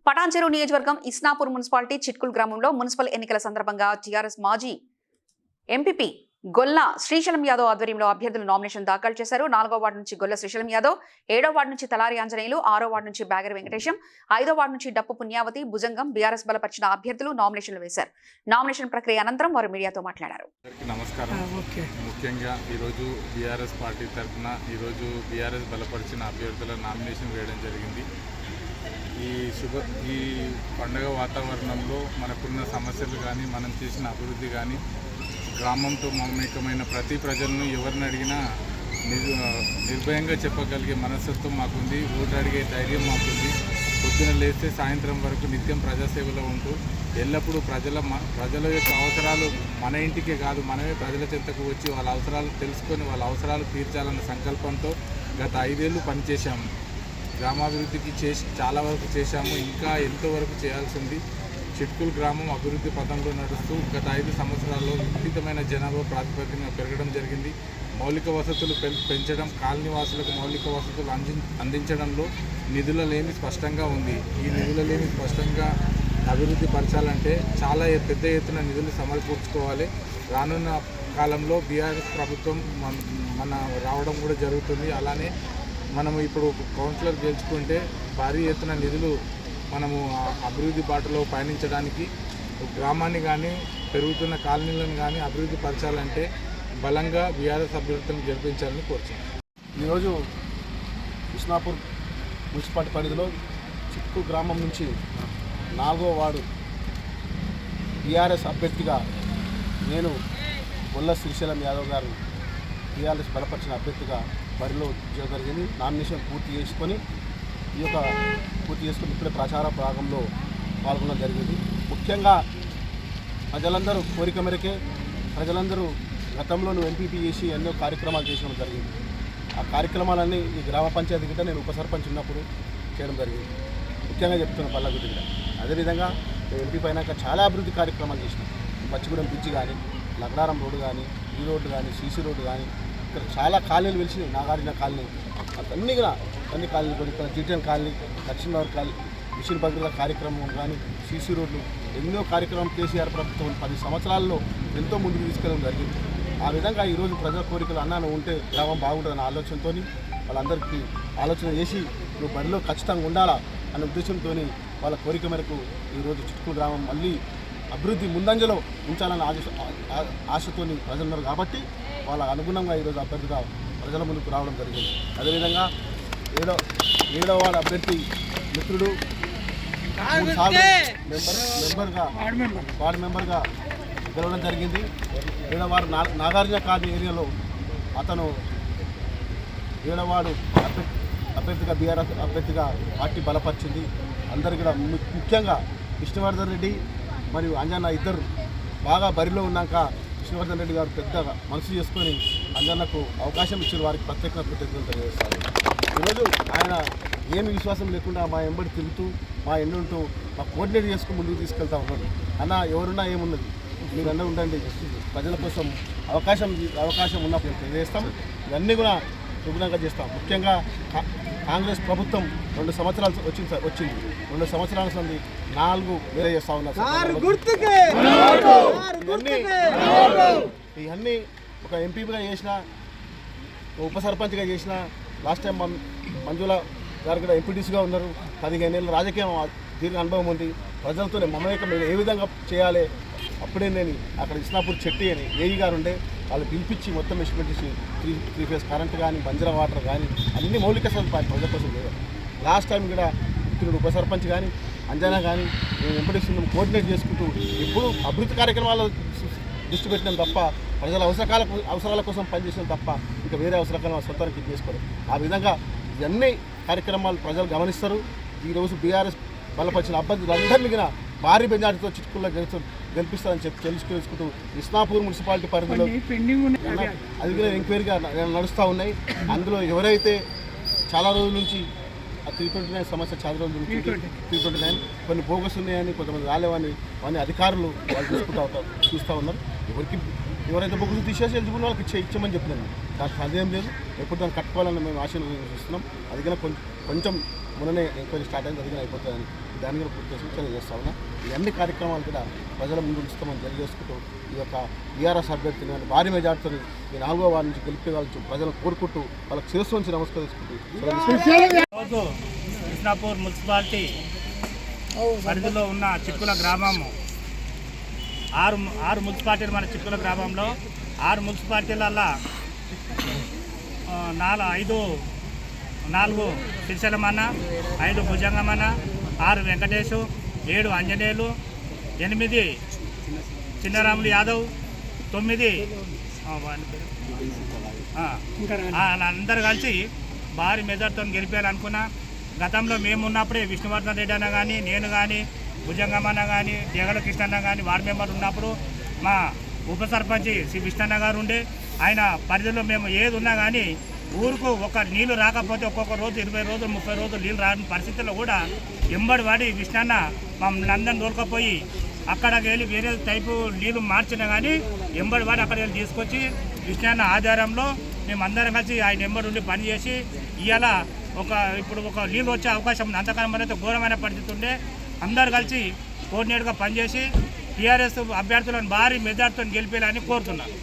పటాన్చెరు నియోజకవర్గం ఇస్నాపూర్ మున్సిపాలిటీ చిట్కుల్ గ్రామంలో మున్సిపల్ ఎన్నికల సందర్భంగా టీఆర్ఎస్ మాజీ ఎంపీపీ గొల్ల శ్రీశైలం యాదవ్ ఆధ్వర్యంలో అభ్యర్థులు నామినేషన్ దాఖలు చేశారు. 4వ వార్డు నుంచి గొల్ల శ్రీశైలం యాదవ్, 7వ వార్డు నుంచి తలారి ఆంజనేయులు, 6వ వార్డు నుంచి బ్యాగరి వెంకటేశం, 5వ వార్డు నుంచి డప్పు పుణ్యావతి, భుజంగం బీఆర్ఎస్ బలపరిచిన అభ్యర్థులు నామినేషన్లు వేశారు. నామినేషన్ ప్రక్రియ అనంతరం వారు మీడియాతో మాట్లాడారు. నమస్కారం. ముఖ్యంగా ఈరోజు బీఆర్ఎస్ పార్టీ తరఫున ఈరోజు బీఆర్ఎస్ బలపరిచిన అభ్యర్థుల నామినేషన్ వేయడం జరిగింది. ఈ పండుగ వాతావరణంలో మనకున్న సమస్యలు కానీ మనం చేసిన అభివృద్ధి కానీ గ్రామంతో మమేకమైన ప్రతి ప్రజలను ఎవరిని అడిగినా నిర్భయంగా చెప్పగలిగే మనస్తత్వం మాకుంది. ఓటు అడిగే ధైర్యం మాకుంది. పొద్దున లేస్తే సాయంత్రం వరకు నిత్యం ప్రజాసేవలో ఉంటూ ఎల్లప్పుడూ ప్రజల యొక్క అవసరాలు మన ఇంటికే కాదు, మనమే ప్రజల చెంతకు వచ్చి వాళ్ళ అవసరాలు తెలుసుకొని వాళ్ళ అవసరాలు తీర్చాలన్న సంకల్పంతో గత 5 ఏళ్ళు పనిచేశాము. గ్రామాభివృద్ధికి చాలా వరకు చేశాము. ఇంకా ఎంతో వరకు చేయాల్సింది. చిట్కుల్ గ్రామం అభివృద్ధి పథంలో నడుస్తూ గత 5 సంవత్సరాల్లో విపరీతమైన జనాభా ప్రాతిపదికన పెరగడం జరిగింది. మౌలిక వసతులు పెంచడం, కాలనీ వాసులకు మౌలిక వసతులు అందించడంలో నిధుల లేమి స్పష్టంగా ఉంది. ఈ నిధుల లేమి స్పష్టంగా అభివృద్ధి పరచాలంటే చాలా పెద్ద ఎత్తున నిధులు సమకూర్చుకోవాలి. రానున్న కాలంలో బీఆర్ఎస్ ప్రభుత్వం మన రావడం కూడా జరుగుతుంది. అలానే మనము ఇప్పుడు కౌన్సిలర్ గెలుచుకుంటే భారీ ఎత్తున నిధులు మనము అభివృద్ధి బాటలో పయనించడానికి గ్రామాన్ని కానీ పెరుగుతున్న కాలనీలను కానీ అభివృద్ధి పరచాలంటే బలంగా బీఆర్ఎస్ అభ్యర్థులను గెలిపించాలని కోరుతున్నాను. ఈరోజు ఇస్నాపూర్ మున్సిపాలిటీ పరిధిలో చిట్కుల్ గ్రామం నుంచి 4వ వార్డు బీఆర్ఎస్ అభ్యర్థిగా నేను గొల్ల శ్రీశైలం యాదవ్ గారు బీఆర్ఎస్ బలపరిచిన అభ్యర్థిగా బరిలో చేయడం జరిగింది. నామినేషన్ పూర్తి చేసుకొని ఇప్పుడే ప్రచార భాగంలో పాల్గొనడం జరిగింది. ముఖ్యంగా ప్రజలందరూ కోరిక మేరకే ప్రజలందరూ గతంలోనూ ఎంపీపీ చేసి ఎన్నో కార్యక్రమాలు చేయడం జరిగింది. ఆ కార్యక్రమాలన్నీ ఈ గ్రామ పంచాయతీ గిట్ట నేను ఉప సర్పంచ్ ఉన్నప్పుడు చేయడం జరిగింది. ముఖ్యంగా చెప్తున్న పల్లగుద్ది గిట్ట. అదేవిధంగా ఎంపీ పైనాక చాలా అభివృద్ధి కార్యక్రమాలు చేసినాం. పచ్చిగూడెం బ్రిడ్జ్ కానీ, లగ్నారం రోడ్డు కానీ, ఈ రోడ్డు కానీ, సీసీ రోడ్డు కానీ, ఇక్కడ చాలా కాలనీలు వెలిసినాయి. నాగార్జున కాలనీ అన్ని కాలనీలు కొన్ని జీటీఎన్ కాలనీ, దక్షిణనగర్ కాలనీ, మిషన్ భద్రత కార్యక్రమం కానీ, సీసీ రోడ్లు ఎన్నో కార్యక్రమం కేసీఆర్ ప్రభుత్వం 10 సంవత్సరాల్లో ఎంతో ముందుకు తీసుకెళ్ళడం జరిగింది. ఆ విధంగా ఈరోజు ప్రజల కోరికలు అన్నాను ఉంటే గ్రామం బాగుంటుందన్న ఆలోచనతో వాళ్ళందరికీ ఆలోచన చేసి నువ్వు బరిలో ఖచ్చితంగా ఉండాలా అనే ఉద్దేశంతో వాళ్ళ కోరిక మేరకు ఈరోజు చిట్కుల్ గ్రామం మళ్ళీ అభివృద్ధి ముందంజలో ఉంచాలన్న ఆశతో ప్రజలున్నారు కాబట్టి వాళ్ళ అనుగుణంగా ఈరోజు అభ్యర్థిగా ప్రజల ముందుకు రావడం జరిగింది. అదేవిధంగా 7వ వార్డు అభ్యర్థి మిత్రుడు వార్డు మెంబర్గా గెలవడం జరిగింది. 7వ వార్డు నాగార్జున కాలనీ ఏరియాలో అతను 7వ వార్డు అభ్యర్థిగా బీఆర్ఎస్ అభ్యర్థిగా పార్టీ బలపరిచింది. అందరు కూడా ముఖ్యంగా విష్ణువర్ధన్ రెడ్డి మరియు అంజన్న ఇద్దరు బాగా బరిలో ఉన్నాక విష్ణువర్ధన్ రెడ్డి గారు పెద్దగా మనసు చేసుకొని అంజన్నకు అవకాశం ఇచ్చిన వారికి ప్రత్యేక కృతజ్ఞతలు తెలియజేస్తారు. ఈరోజు ఆయన ఏమి విశ్వాసం లేకుండా మా ఎంబడి తిరుగుతూ మా ఎండుంటూ మా కోఆర్డినేట్ చేసుకుని ముందుకు తీసుకెళ్తా ఉన్నాడు. అన్న ఎవరున్నా ఏమున్నది మీరు అన్న ఉండండి, ప్రజల కోసం అవకాశం ఉన్నప్పుడు తెలియజేస్తాం. ఇవన్నీ కూడా శుభ్రంగా చేస్తాం. ముఖ్యంగా కాంగ్రెస్ ప్రభుత్వం 2 సంవత్సరాలు వచ్చింది. 2 సంవత్సరాల నుండి 4 వేరే చేస్తూ ఉన్నారు. ఇవన్నీ ఒక ఎంపీగా చేసిన, ఉప సర్పంచ్గా చేసిన, లాస్ట్ టైం మంజుల గారు కూడా ఎంపీటీసీగా ఉన్నారు. 15 ఏళ్ళ రాజకీయం దీర్ఘ అనుభవం ఉంది. ప్రజలతోనే మమేకం ఏ విధంగా చేయాలి. అప్పుడే నేను అక్కడ ఇస్నాపూర్ చెట్టి అని ఏఈ గారు ఉండే వాళ్ళు పిలిపించి మొత్తం ఎస్టిమేట్ చేసి 3 ఫేజ్ కరెంట్ కానీ, బంజరా వాటర్ కానీ అన్ని మౌలిక సదుపాయాలు ప్రజల కోసం లేదు. లాస్ట్ టైం కూడా ఇప్పుడు ఉప సర్పంచ్ కానీ, అంజనా కానీ మేము ఎంపీటీసీ కోఆర్డినేట్ చేసుకుంటూ ఎప్పుడు అభివృద్ధి కార్యక్రమాలు దృష్టి పెట్టినాం తప్ప ప్రజల అవసరాల కోసం పనిచేసినాం తప్ప ఇంకా వేరే అవసరాలు సొంతానికి చేసుకోలేదు. ఆ విధంగా ఇవన్నీ కార్యక్రమాలు ప్రజలు గమనిస్తారు. ఈరోజు బీఆర్ఎస్ బలపరిచిన అభ్యర్థులందరినీ కూడా భారీ మెజార్టీతో చిట్కుల్లో గెలిపిస్తారని తెలుసుకుంటూ ఇస్నాపూర్ మున్సిపాలిటీ పరిధిలో అది కూడా ఎంక్వైరీగా నడుస్తూ ఉన్నాయి. అందులో ఎవరైతే చాలా రోజుల నుంచి 329 సమస్య చాలా రోజుల నుంచి 329 కొన్ని బోగస్ ఉన్నాయని, కొంతమంది రాలేవని అవన్నీ అధికారులు వాళ్ళు చూస్తూ ఉన్నారు. ఎవరైతే బొగ్గులు తీసేసి ఎలిజిబుల్ వాళ్ళకి ఇచ్చామని చెప్పినాను. దానికి సందేహం లేదు. ఎప్పుడు దాన్ని కట్టుకోవాలని మేము ఆశీర్వదిస్తున్నాం. అది కూడా కొంచెం మొన్ననే ఎంక్వైరీ స్టార్ట్ అయింది, అది కూడా అయిపోతుందని దాన్ని కూడా పూర్తి చేసి తెలియజేస్తా ఉన్నా. ఈ అన్ని కార్యక్రమాలు కూడా ప్రజల ముందు ఉంచుతామని తెలియజేసుకుంటూ ఈ యొక్క టీఆర్ఎస్ అభ్యర్థిని భారీ మెజార్టీతో ఈ 4వ వార్డు నుంచి గెలిపేవాళ్ళు ప్రజలు కోరుకుంటూ వాళ్ళకి శిరస్సు నుంచి నమస్కరించుకుంటూ రోజు కృష్ణాపూర్ మున్సిపాలిటీ పరిధిలో ఉన్న చిక్కుల గ్రామము ఆరు మున్సిపాలిటీలు మన చిక్కుల గ్రామంలో 6 మున్సిపాలిటీలల్లో 4 శ్రీశైలమన్న, 5 భుజంగమన్న, 6 వెంకటేశు, 7 ఆంజనేయులు, 8 చిన్నరాములు యాదవ్, 9 అందరు కలిసి భారీ మెజార్టీతో గెలిపేయాలనుకున్నా. గతంలో మేము ఉన్నప్పుడే విష్ణువర్ధన్ రెడ్డి అన్న కానీ, నేను కానీ, భుజంగమన్న కానీ, జగల కృష్ణన్న కానీ వార్డు మెంబర్ ఉన్నప్పుడు మా ఉప సర్పంచి శ్రీ విష్ణన్న గారు ఉండే. ఆయన పరిధిలో మేము ఏది ఉన్నా కానీ ఊరుకు ఒక నీళ్లు రాకపోతే ఒక్కొక్క రోజు 20 రోజులు 30 రోజులు నీళ్ళు రాని పరిస్థితుల్లో కూడా ఎంబడి వాడి విష్ణన్న మమ్మల్ని అందరిని తోలుకపోయి అక్కడికి వెళ్ళి వేరే టైపు నీళ్ళు మార్చినా కానీ ఎంబడి వాడి అక్కడికి వెళ్ళి తీసుకొచ్చి విష్ణన్న ఆధారంలో మేమందరం కలిసి ఆయన ఎంబడి ఉండి పనిచేసి ఇవాళ ఇప్పుడు ఒక నీళ్ళు వచ్చే అవకాశం ఉంది. అంతకాలం అయితే ఘోరమైన పరిస్థితి ఉండే. అందరు కలిసి కోఆర్డినేట్గా పనిచేసి టీఆర్ఎస్ అభ్యర్థులను భారీ మెజార్టీతో గెలిపేయాలని కోరుతున్నారు.